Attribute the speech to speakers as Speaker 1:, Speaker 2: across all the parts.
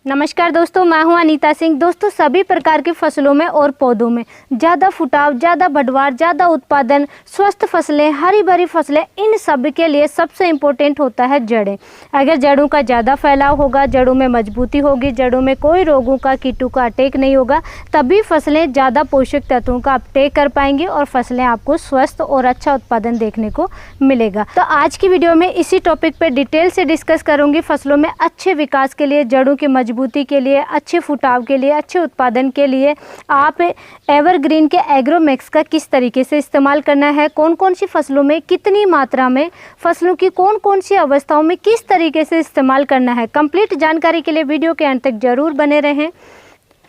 Speaker 1: नमस्कार दोस्तों, मैं हूं अनीता सिंह। दोस्तों, सभी प्रकार की फसलों में और पौधों में ज़्यादा फुटाव, ज़्यादा बढ़वार, ज़्यादा उत्पादन, स्वस्थ फसलें, हरी भरी फसलें, इन सब के लिए सबसे इम्पोर्टेंट होता है जड़ें। अगर जड़ों का ज़्यादा फैलाव होगा, जड़ों में मजबूती होगी, जड़ों में कोई रोगों का, कीटों का अटैक नहीं होगा, तभी फसलें ज़्यादा पोषक तत्वों का अपटेक कर पाएंगी और फसलें आपको स्वस्थ और अच्छा उत्पादन देखने को मिलेगा। तो आज की वीडियो में इसी टॉपिक पर डिटेल से डिस्कस करूँगी। फसलों में अच्छे विकास के लिए, जड़ों की मजबूती के लिए, अच्छे फुटाव के लिए, अच्छे उत्पादन के लिए आप एवरग्रीन के एग्रोमैक्स का किस तरीके से इस्तेमाल करना है, कौन कौन सी फसलों में कितनी मात्रा में, फसलों की कौन कौन सी अवस्थाओं में किस तरीके से इस्तेमाल करना है, कंप्लीट जानकारी के लिए वीडियो के अंत तक जरूर बने रहें।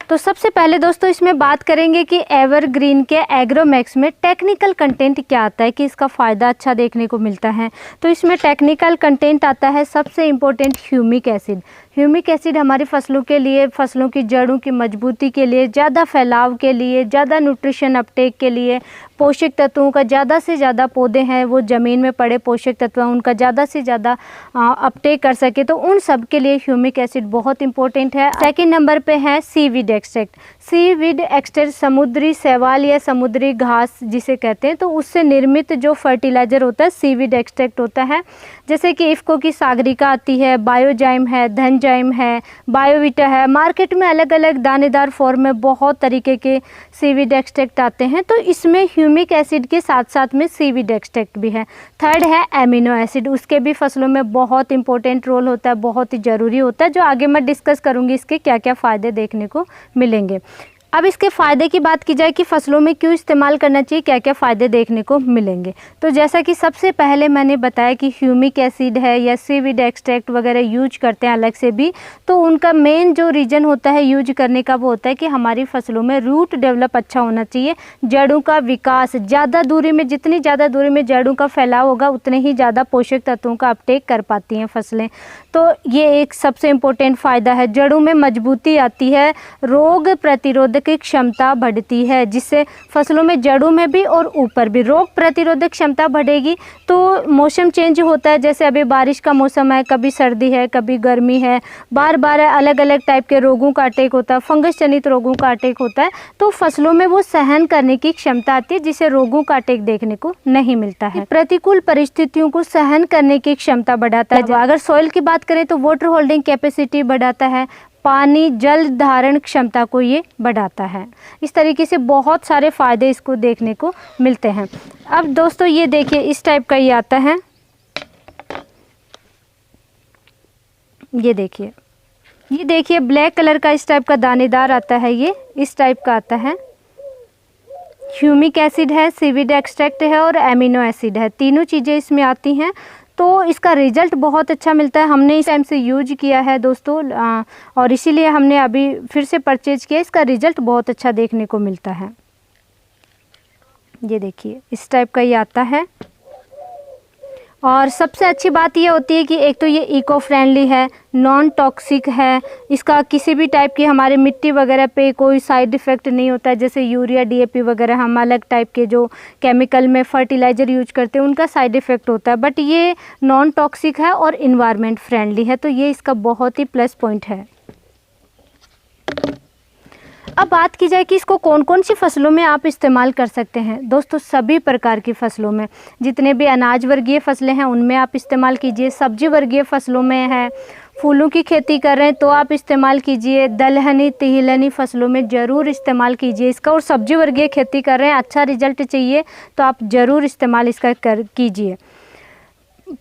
Speaker 1: तो सबसे पहले दोस्तों इसमें बात करेंगे कि एवरग्रीन के एग्रोमैक्स में टेक्निकल कंटेंट क्या आता है कि इसका फ़ायदा अच्छा देखने को मिलता है। तो इसमें टेक्निकल कंटेंट आता है सबसे important humic acid. Humic acid हमारी फसलों के लिए, फसलों की जड़ों की मजबूती के लिए, ज़्यादा फैलाव के लिए, ज़्यादा न्यूट्रिशन अपटेक के लिए, पोषक तत्वों का ज़्यादा से ज़्यादा, पौधे हैं वो ज़मीन में पड़े पोषक तत्व उनका ज़्यादा से ज़्यादा अपटेक कर सके, तो उन सब के लिए ह्यूमिक एसिड बहुत इंपॉर्टेंट है। सेकंड नंबर पे है सीवीड एक्सट्रैक्ट। सीवीड एक्सट्रैक्ट समुद्री शैवाल या समुद्री घास जिसे कहते हैं, तो उससे निर्मित जो फर्टिलाइज़र होता है सीवीड एक्सट्रैक्ट होता है। जैसे कि इफ्को की सागरिका आती है, बायोजाइम है, धनजाइम है, बायोविटा है। मार्केट में अलग अलग दानेदार फॉर्म में बहुत तरीके के सीवीड एक्सट्रैक्ट आते हैं, तो इसमें ह्यूमिक एसिड के साथ साथ में सीवीड एक्सट्रैक्ट भी है। थर्ड है एमिनो एसिड, उसके भी फसलों में बहुत इंपॉर्टेंट रोल होता है, बहुत ही ज़रूरी होता है, जो आगे मैं डिस्कस करूँगी इसके क्या क्या फ़ायदे देखने को मिलेंगे। अब इसके फ़ायदे की बात की जाए कि फ़सलों में क्यों इस्तेमाल करना चाहिए, क्या क्या फ़ायदे देखने को मिलेंगे। तो जैसा कि सबसे पहले मैंने बताया कि ह्यूमिक एसिड है या सीवीड एक्सट्रैक्ट वगैरह यूज करते हैं अलग से भी, तो उनका मेन जो रीज़न होता है यूज करने का वो होता है कि हमारी फसलों में रूट डेवलप अच्छा होना चाहिए, जड़ों का विकास, ज़्यादा दूरी में, जितनी ज़्यादा दूरी में जड़ों का फैलाव होगा उतने ही ज़्यादा पोषक तत्वों का अपटेक कर पाती हैं फसलें। तो ये एक सबसे इम्पोर्टेंट फ़ायदा है। जड़ों में मजबूती आती है, रोग प्रतिरोधक क्षमता बढ़ती है, जिससे फसलों में जड़ों में भी और ऊपर भी रोग प्रतिरोधक क्षमता बढ़ेगी। तो मौसम चेंज होता है, जैसे अभी बारिश का मौसम है, कभी सर्दी है, कभी गर्मी है, बार बार अलग अलग टाइप के रोगों का अटैक होता है, फंगस जनित रोगों का अटैक होता है, तो फसलों में वो सहन करने की क्षमता आती है, जिसे रोगों का अटैक देखने को नहीं मिलता है। प्रतिकूल परिस्थितियों को सहन करने की क्षमता बढ़ाता है। अगर सॉइल की बात करें तो वाटर होल्डिंग कैपेसिटी बढ़ाता है, पानी जल धारण क्षमता को ये बढ़ाता है। इस तरीके से बहुत सारे फ़ायदे इसको देखने को मिलते हैं। अब दोस्तों ये देखिए, इस टाइप का ये आता है, ये देखिए ब्लैक कलर का इस टाइप का दानेदार आता है, ये इस टाइप का आता है। ह्यूमिक एसिड है, सीवीड एक्सट्रैक्ट है और एमिनो एसिड है, तीनों चीज़ें इसमें आती हैं। तो इसका रिज़ल्ट बहुत अच्छा मिलता है। हमने इस टाइम से यूज किया है दोस्तों, और इसीलिए हमने अभी फिर से परचेज किया। इसका रिज़ल्ट बहुत अच्छा देखने को मिलता है। ये देखिए इस टाइप का ये आता है। और सबसे अच्छी बात ये होती है कि एक तो ये इको फ्रेंडली है, नॉन टॉक्सिक है, इसका किसी भी टाइप की हमारे मिट्टी वगैरह पे कोई साइड इफ़ेक्ट नहीं होता है। जैसे यूरिया, डीएपी वगैरह हम अलग टाइप के जो केमिकल में फर्टिलाइज़र यूज करते हैं उनका साइड इफ़ेक्ट होता है, बट ये नॉन टॉक्सिक है और इन्वायरमेंट फ्रेंडली है, तो ये इसका बहुत ही प्लस पॉइंट है। अब बात की जाए कि इसको कौन कौन सी फसलों में आप इस्तेमाल कर सकते हैं। दोस्तों सभी प्रकार की फसलों में, जितने भी अनाज वर्गीय फसलें हैं उनमें आप इस्तेमाल कीजिए, सब्जी वर्गीय फसलों में है, फूलों की खेती कर रहे हैं तो आप इस्तेमाल कीजिए, दलहनी तिलहनी फसलों में ज़रूर इस्तेमाल कीजिए इसका, और सब्जी वर्गीय खेती कर रहे हैं, अच्छा रिजल्ट चाहिए तो आप ज़रूर इस्तेमाल इसका कीजिए।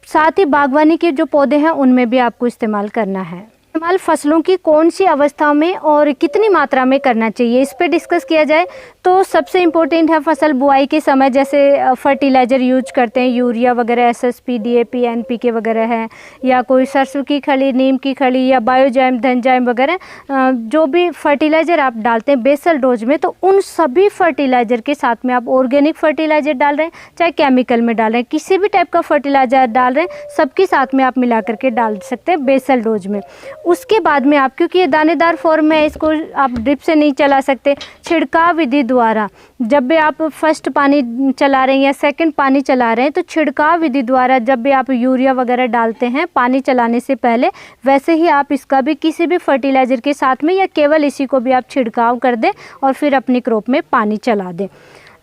Speaker 1: साथ ही बागवानी के जो पौधे हैं उनमें भी आपको इस्तेमाल करना है। इस्तेमाल फसलों की कौन सी अवस्था में और कितनी मात्रा में करना चाहिए, इस पे डिस्कस किया जाए तो सबसे इम्पोर्टेंट है फसल बुआई के समय, जैसे फर्टिलाइज़र यूज करते हैं, यूरिया वगैरह, एसएसपी, डीएपी, एनपीके वगैरह है, या कोई सरसों की खली, नीम की खली या बायोजाइम, धनजाइम वगैरह, जो भी फर्टिलाइज़र आप डालते हैं बेसल डोज में, तो उन सभी फर्टिलाइज़र के साथ में आप ऑर्गेनिक फर्टिलाइज़र डाल रहे हैं चाहे केमिकल में डाल रहे हैं, किसी भी टाइप का फर्टिलाइज़र डाल रहे हैं, सबके साथ में आप मिला करके डाल सकते हैं बेसल डोज में। उसके बाद में आप, क्योंकि ये दानेदार फॉर्म में, इसको आप ड्रिप से नहीं चला सकते, छिड़काव विधि द्वारा जब भी आप फर्स्ट पानी चला रहे हैं या सेकंड पानी चला रहे हैं, तो छिड़काव विधि द्वारा जब भी आप यूरिया वगैरह डालते हैं पानी चलाने से पहले, वैसे ही आप इसका भी किसी भी फर्टिलाइज़र के साथ में या केवल इसी को भी आप छिड़काव कर दें और फिर अपनी क्रॉप में पानी चला दें।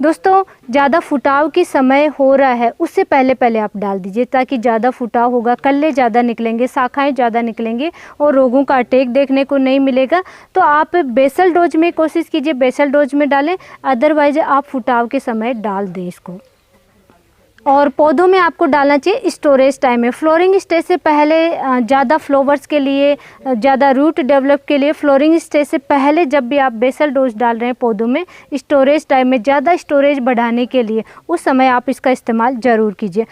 Speaker 1: दोस्तों, ज़्यादा फुटाव की समय हो रहा है उससे पहले पहले आप डाल दीजिए, ताकि ज़्यादा फुटाव होगा, कल्ले ज़्यादा निकलेंगे, शाखाएं ज़्यादा निकलेंगे और रोगों का अटैक देखने को नहीं मिलेगा। तो आप बेसल डोज में कोशिश कीजिए, बेसल डोज में डालें, अदरवाइज आप फुटाव के समय डाल दें इसको। और पौधों में आपको डालना चाहिए स्टोरेज टाइम में, फ्लोरिंग स्टेज से पहले, ज़्यादा फ्लावर्स के लिए, ज़्यादा रूट डेवलप के लिए फ्लोरिंग स्टेज से पहले जब भी आप बेसल डोज डाल रहे हैं पौधों में, स्टोरेज टाइम में ज़्यादा स्टोरेज बढ़ाने के लिए उस समय आप इसका इस्तेमाल ज़रूर कीजिए।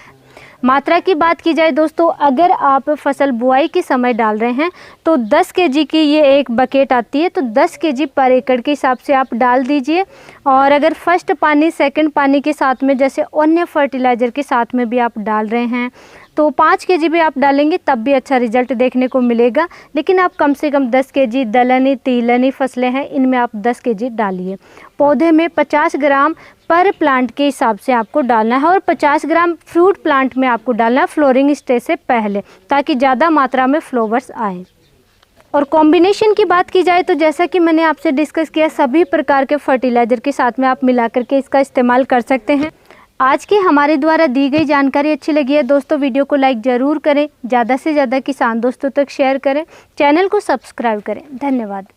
Speaker 1: मात्रा की बात की जाए दोस्तों, अगर आप फसल बुआई के समय डाल रहे हैं तो 10 केजी की ये एक बकेट आती है, तो 10 केजी पर एकड़ के हिसाब से आप डाल दीजिए। और अगर फर्स्ट पानी सेकंड पानी के साथ में, जैसे अन्य फर्टिलाइज़र के साथ में भी आप डाल रहे हैं, तो 5 केजी भी आप डालेंगे तब भी अच्छा रिजल्ट देखने को मिलेगा। लेकिन आप कम से कम 10 केजी, दलहनी तिलहनी फसलें हैं इनमें आप 10 केजी डालिए। पौधे में 50 ग्राम पर प्लांट के हिसाब से आपको डालना है और 50 ग्राम फ्रूट प्लांट में आपको डालना है फ्लोरिंग स्टेज से पहले, ताकि ज़्यादा मात्रा में फ्लावर्स आए। और कॉम्बिनेशन की बात की जाए तो जैसा कि मैंने आपसे डिस्कस किया, सभी प्रकार के फर्टिलाइज़र के साथ में आप मिला करके इसका इस्तेमाल कर सकते हैं। आज की हमारे द्वारा दी गई जानकारी अच्छी लगी है दोस्तों, वीडियो को लाइक ज़रूर करें, ज़्यादा से ज़्यादा किसान दोस्तों तक शेयर करें, चैनल को सब्सक्राइब करें। धन्यवाद।